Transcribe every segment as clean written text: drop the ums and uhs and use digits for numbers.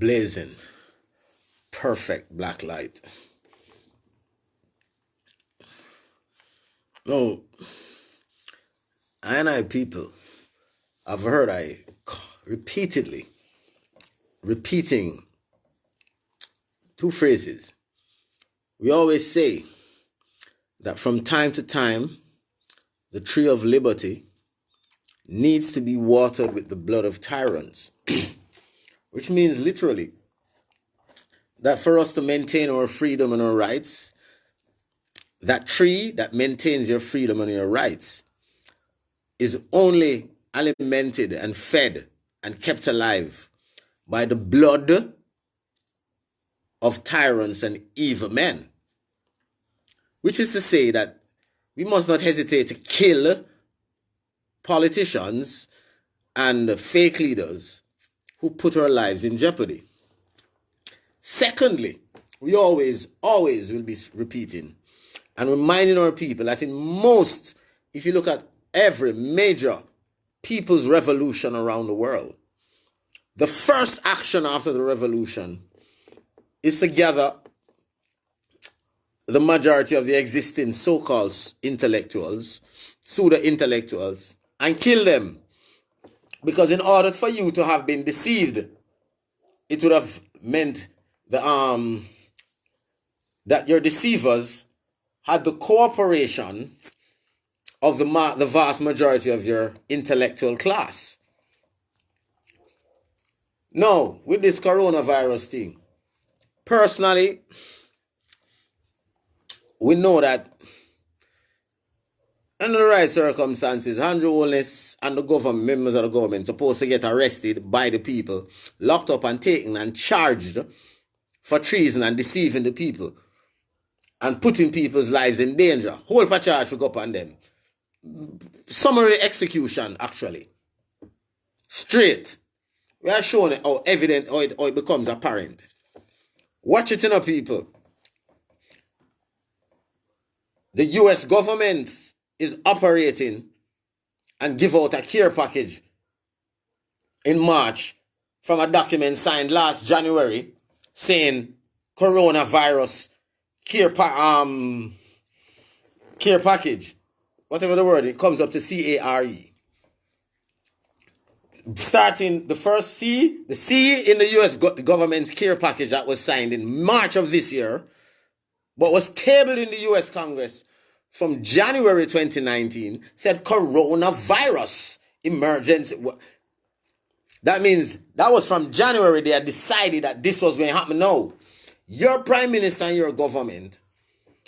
blazing, perfect black light. No, I people, I've heard repeatedly repeating two phrases. We always say that from time to time, the tree of liberty needs to be watered with the blood of tyrants, which means literally that for us to maintain our freedom and our rights, that tree that maintains your freedom and your rights is only alimented and fed and kept alive by the blood of tyrants and evil men. Which is to say that we must not hesitate to kill politicians and fake leaders who put our lives in jeopardy. Secondly, we always will be repeating and reminding our people that in most, if you look at every major people's revolution around the world, the first action after the revolution is to gather the majority of the existing so-called intellectuals, pseudo-intellectuals, and kill them. Because in order for you to have been deceived, it would have meant that your deceivers had the cooperation of the vast majority of your intellectual class. Now, with this coronavirus thing, personally, we know that under the right circumstances, Andrew Holness and the government, members of the government, supposed to get arrested by the people, locked up and taken and charged for treason and deceiving the people and putting people's lives in danger. Whole for charge to go up on them. Summary execution, actually. Straight. We are showing how evident, how it becomes apparent. Watch it, people. The US government is operating and give out a care package in March from a document signed last January saying coronavirus care package, whatever the word, it comes up to CARE. Starting the first C, the C in the US government's care package that was signed in March of this year, but was tabled in the US Congress from January 2019, said coronavirus emergency. That means that was from January they had decided that this was going to happen. No, your prime minister and your government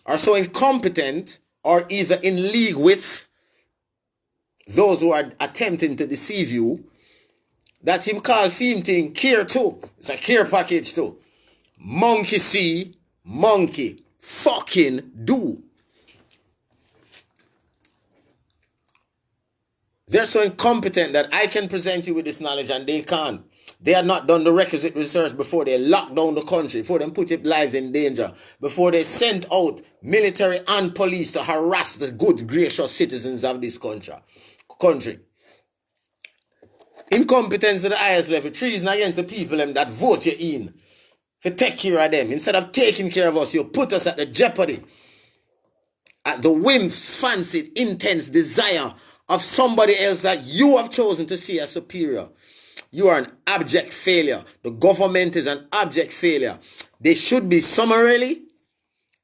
are so incompetent or either in league with those who are attempting to deceive you that him call theme thing care too. It's a care package too. Monkey see, monkey fucking do. They're so incompetent that I can present you with this knowledge and they can't. They had not done the requisite research before they locked down the country, before they put their lives in danger, before they sent out military and police to harass the good, gracious citizens of this country. Incompetence at the highest level, treason against the people that vote you in to take care of them. Instead of taking care of us, you put us at the jeopardy, at the whims, fancied, intense desire of somebody else that you have chosen to see as superior. You are an abject failure. The government is an abject failure. They should be summarily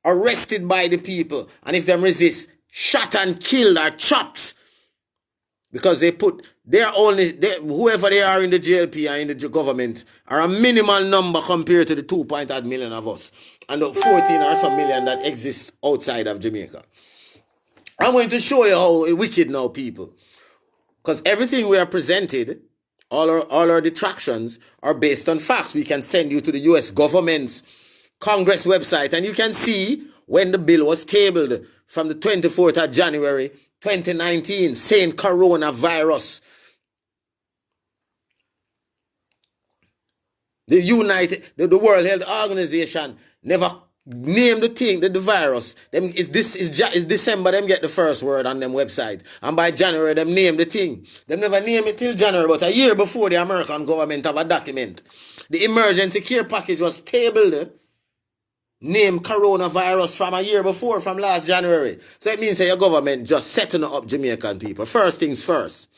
arrested by the people, and if they resist, shot and killed or chopped, because whoever they are in the JLP and in the government are a minimal number compared to the 2.8 million of us and the 14 or some million that exist outside of Jamaica. I'm going to show you how wicked now, people. Because everything we are presented, all our detractions are based on facts. We can send you to the US government's Congress website and you can see when the bill was tabled from the 24th of January 2019 saying coronavirus. The World Health Organization never name the thing, the virus. Them is December, them get the first word on them website. And by January, them name the thing. Them never name it till January, but a year before the American government have a document. The emergency care package was tabled, named coronavirus from a year before, from last January. So it means that your government just setting up Jamaican people. First things first.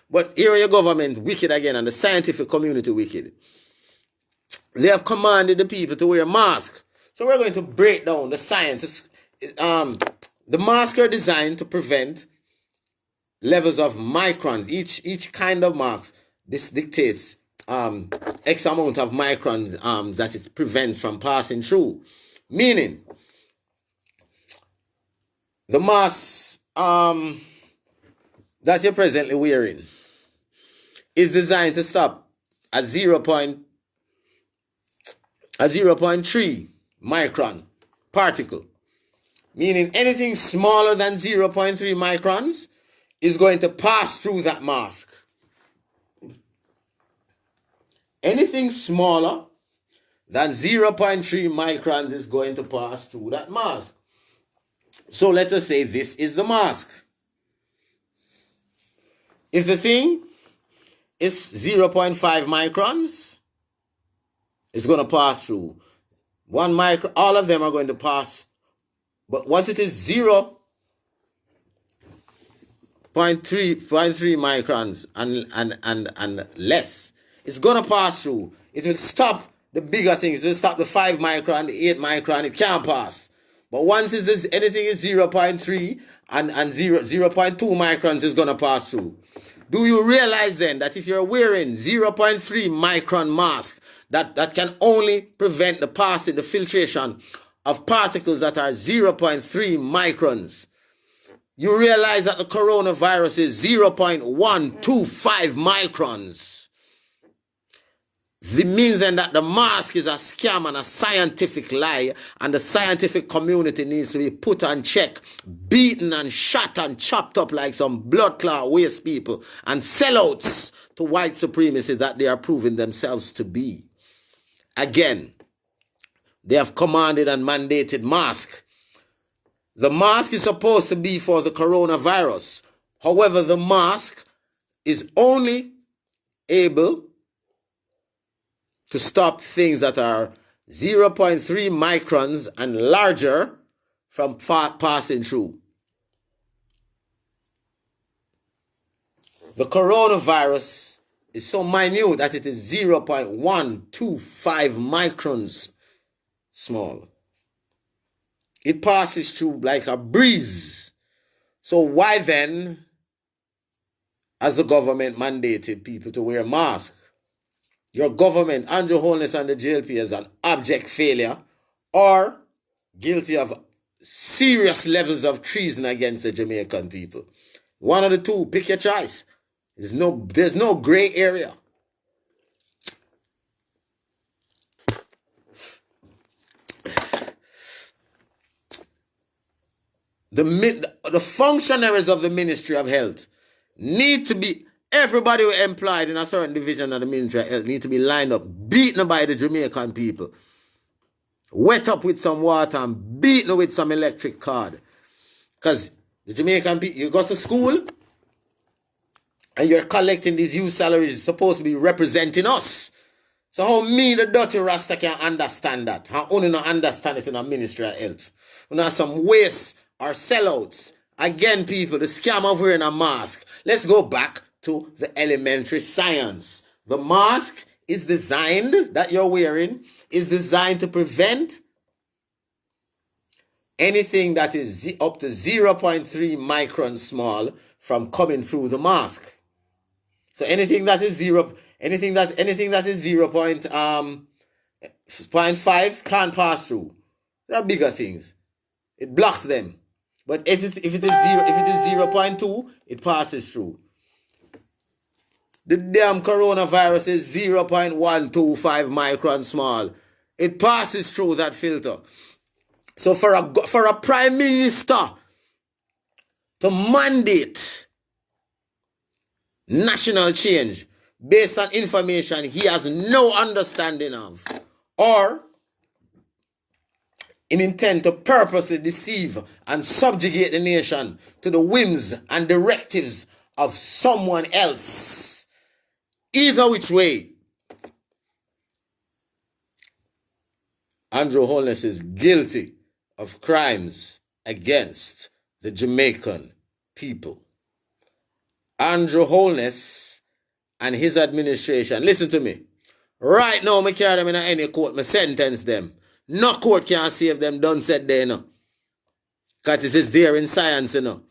But here your government wicked again, and the scientific community wicked. They have commanded the people to wear masks. So we're going to break down the science. The masks are designed to prevent levels of microns. Each kind of mask, this dictates X amount of microns that it prevents from passing through. Meaning, the mask that you're presently wearing is designed to stop a 0.3 micron particle. Meaning anything smaller than 0.3 microns is going to pass through that mask. Anything smaller than 0.3 microns is going to pass through that mask. So let us say this is the mask. If the thing is 0.5 microns, it's going to pass through. 1 micron, all of them are going to pass. But once it is 0.3 microns and less, it's going to pass through. It will stop the bigger things. It will stop the 5 micron, the 8 micron. It can't pass. But once anything is 0.3 and 0.2 microns is going to pass through. Do you realize then that if you're wearing 0.3 micron mask, that can only prevent the passing, the filtration of particles that are 0.3 microns? You realize that the coronavirus is 0.125 microns. It means then that the mask is a scam and a scientific lie, and the scientific community needs to be put on check, beaten and shot and chopped up like some blood clot waste people and sellouts to white supremacy that they are proving themselves to be. Again, they have commanded and mandated mask. The mask is supposed to be for the coronavirus. However, the mask is only able to stop things that are 0.3 microns and larger from passing through. The coronavirus is so minute that it is 0.125 microns small. It passes through like a breeze. So why then has the government mandated people to wear masks? Your government, Andrew Holness and the JLP, is an abject failure or guilty of serious levels of treason against the Jamaican people. One of the two, pick your choice. There's no gray area. The functionaries of the Ministry of Health need to be, everybody who employed in a certain division of the Ministry of Health need to be lined up, beaten by the Jamaican people, wet up with some water and beaten with some electric cord. Because the Jamaican people, you go to school and you're collecting these youth salaries supposed to be representing us. So how me, the dirty Rasta, can understand that? How only not understand it in a Ministry of Health? You know, some waste or sellouts. Again, people, the scam of wearing a mask. Let's go back to the elementary science. The mask is designed, that you're wearing, is designed to prevent anything that is up to 0.3 micron small from coming through the mask. So anything that is 0.5 can't pass through. There are bigger things. It blocks them. But if it is 0.2, it passes through. The damn coronavirus is 0.125 micron small. It passes through that filter. So for a prime minister to mandate national change based on information he has no understanding of, or in intent to purposely deceive and subjugate the nation to the whims and directives of someone else. Either which way, Andrew Holness is guilty of crimes against the Jamaican people. Andrew Holness and his administration, listen to me. Right now, I carry them in any court, I sentence them. No court can save them, done said there, no. Because it is there in science, you know.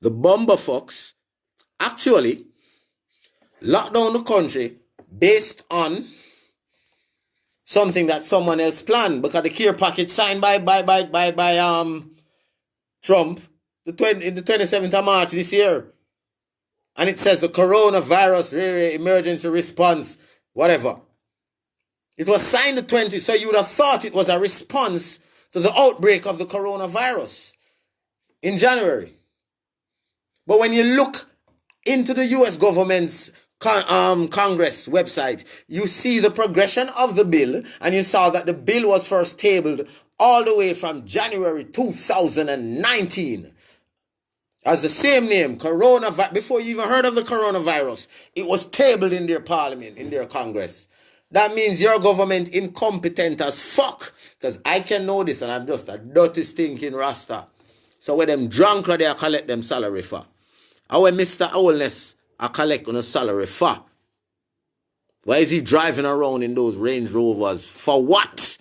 The Bumblefucks actually locked down the country based on something that someone else planned, because the care package signed by Trump in the 27th of March this year. And it says the coronavirus emergency response, whatever. It was signed the 20th, so you would have thought it was a response to the outbreak of the coronavirus in January. But when you look into the US government's Congress website, you see the progression of the bill, and you saw that the bill was first tabled all the way from January 2019. As the same name, coronavirus. Before you even heard of the coronavirus, it was tabled in their parliament, in their Congress. That means your government incompetent as fuck. Because I can know this, and I'm just a dirty stinking rasta. So when them drunk, they collect them salary for. And when Mr. Holness I collect on a salary for. Why is he driving around in those Range Rovers? For what?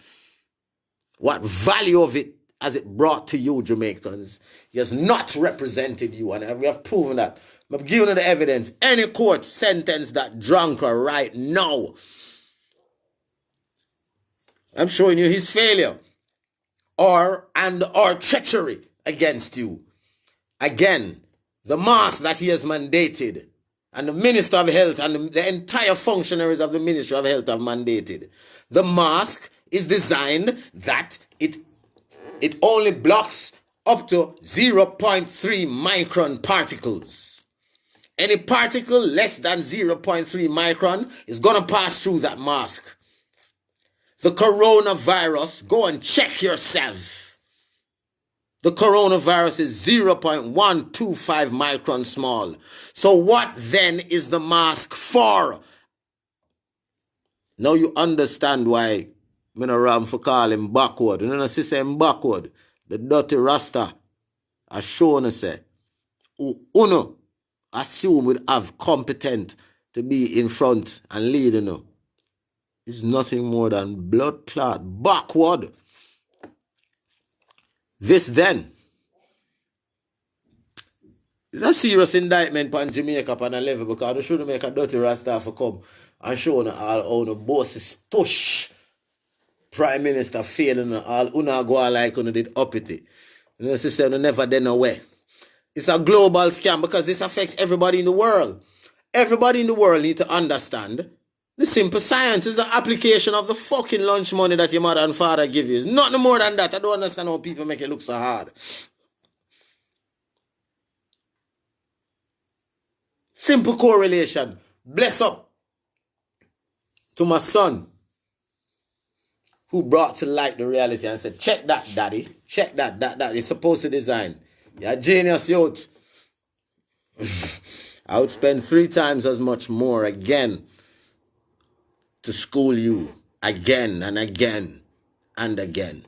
What value of it has it brought to you, Jamaicans? He has not represented you, and we have proven that. I'm giving you the evidence. Any court sentence that drunker right now. I'm showing you his failure or treachery against you. Again, the mask that he has mandated, and the Minister of Health and the entire functionaries of the Ministry of Health have mandated. The mask is designed that it only blocks up to 0.3 micron particles. Any particle less than 0.3 micron is going to pass through that mask. The coronavirus, go and check yourself. The coronavirus is 0.125 micron small. So what then is the mask for? Now you understand why I'm around for call him backward. You know, see him backward. The dirty rasta. I shown us say, uno assume would have competent to be in front and lead, you know. It's nothing more than blood clot backward. This then is a serious indictment on Jamaica on a level, because they shouldn't make a dirty rasta for come and show all the bosses tush. Prime Minister failing all una go like una did uppity. You know, sister, you never done away. It's a global scam because this affects everybody in the world. Everybody in the world need to understand the simple science is the application of the fucking lunch money that your mother and father give you. It's nothing more than that. I don't understand how people make it look so hard. Simple correlation. Bless up to my son, who brought to light the reality and said, check that, daddy. Check that. That is supposed to design. You're a genius, youth. I would spend 3 times as much more again to school you again and again and again.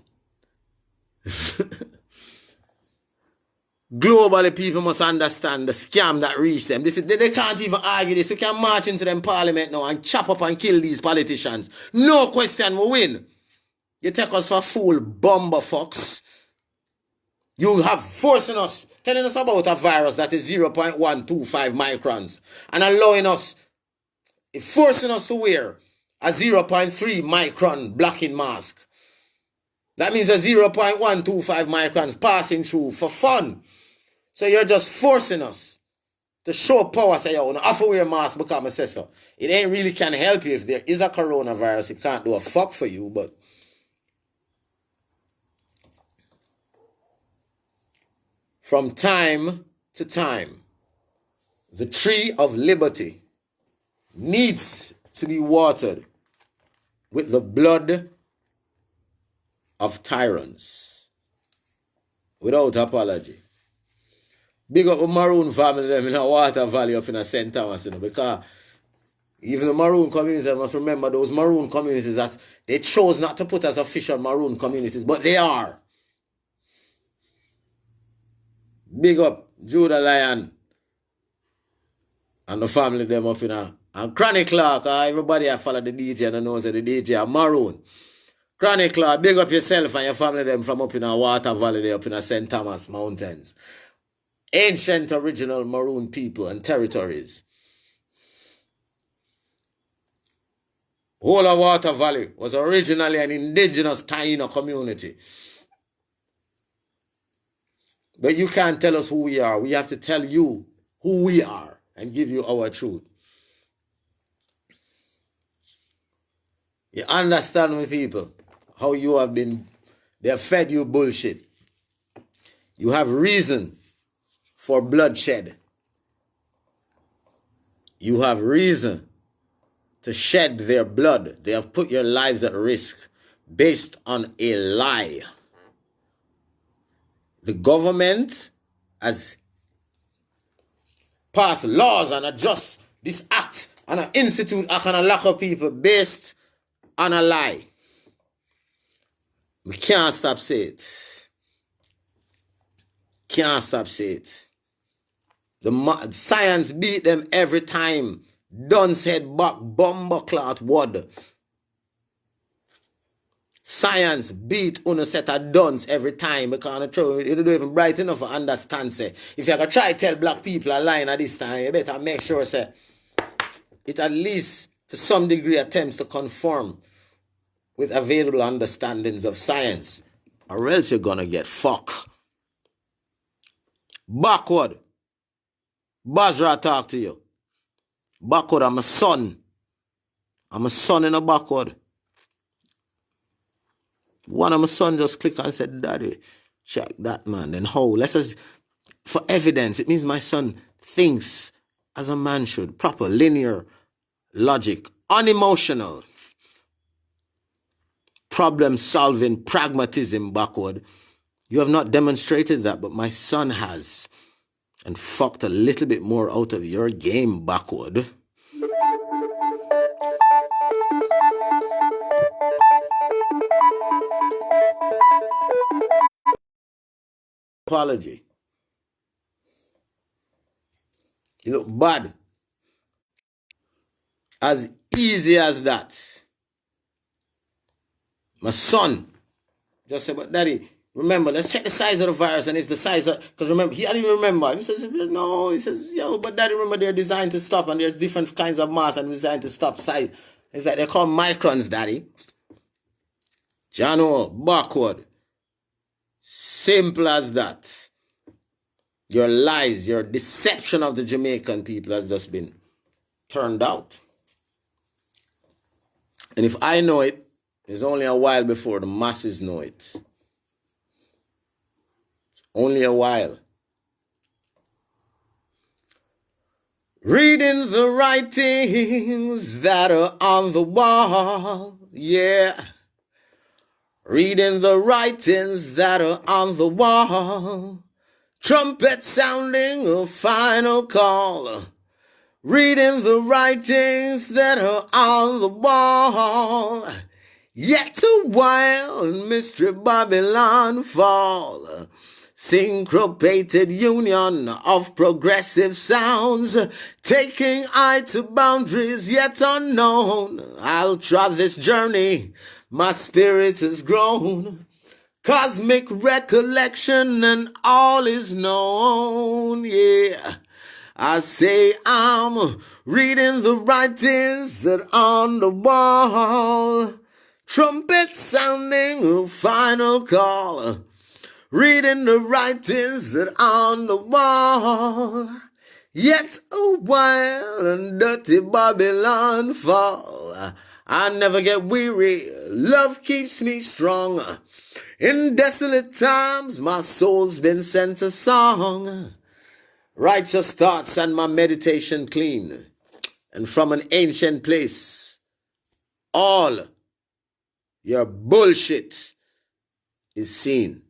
Globally, people must understand the scam that reached them. They can't even argue this. We can march into them parliament now and chop up and kill these politicians. No question, we win. You take us for fool, Bumblefucks. You have forcing us, telling us about a virus that is 0.125 microns and allowing us, forcing us to wear a 0.3 micron blocking mask. That means a 0.125 microns passing through for fun. So you're just forcing us to show power, say, you have to wear a mask because I say so. It ain't really can help you if there is a coronavirus. It can't do a fuck for you, but from time to time, the tree of liberty needs to be watered with the blood of tyrants. Without apology. Big up the Maroon family them in a Water Valley up in a St. Thomas, because even the Maroon community must remember those Maroon communities that they chose not to put as official Maroon communities, but they are. Big up Judah Lion and the family them up in a and Chronic Clark. Everybody I follow the DJ and knows that the DJ are Maroon. Chronic Clark, big up yourself and your family them from up in a Water Valley, up in a St. Thomas Mountains. Ancient original Maroon people and territories. Whole of Water Valley was originally an indigenous Taino community. But you can't tell us who we are. We have to tell you who we are and give you our truth. You understand me, people? How you have been, they have fed you bullshit. You have reason for bloodshed. You have reason to shed their blood. They have put your lives at risk based on a lie. The government has passed laws and adjust this act and an institute act and a lock of people based on a lie. We can't stop saying it. Can't stop saying it. The science beat them every time. Dunce head back, bomber clot word. Science beat on set of dunce every time because you don't even bright enough to understand. Say, if you're going to try to tell black people a line at this time, you better make sure say, it at least to some degree attempts to conform with available understandings of science, or else you're going to get fucked. Backward. Bozra talk to you. Backward, I'm a son. I'm a son in a backward. One of my sons just clicked and said, Daddy, check that, man. Then how? Let us, for evidence, it means my son thinks as a man should. Proper, linear logic, unemotional. Problem solving, pragmatism backward. You have not demonstrated that, but my son has. And fucked a little bit more out of your game backward. Apology. You look bad. As easy as that. My son just said, but Daddy, remember, let's check the size of the virus. And if the size of, because remember, he didn't even remember. He says, no, he says, yo, but Daddy, remember, they're designed to stop and there's different kinds of masks and designed to stop size. It's like they're called Microns, Daddy. Jano, backward. Simple as that. Your lies, your deception of the Jamaican people has just been turned out. And if I know it, it's only a while before the masses know it. Only a while. Reading the writings that are on the wall, yeah. Reading the writings that are on the wall. Trumpet sounding a final call. Reading the writings that are on the wall. Yet a while in mystery Babylon fall. Syncopated union of progressive sounds. Taking eye to boundaries yet unknown. I'll trot this journey. My spirit has grown. Cosmic recollection and all is known, yeah. I say I'm reading the writings that are on the wall. Trumpet sounding a final call. Reading the writings that are on the wall. Yet a while and dirty Babylon fall. I never get weary. Love keeps me strong. In desolate times, my soul's been sent a song. Righteous thoughts and my meditation clean. And from an ancient place, all your bullshit is seen.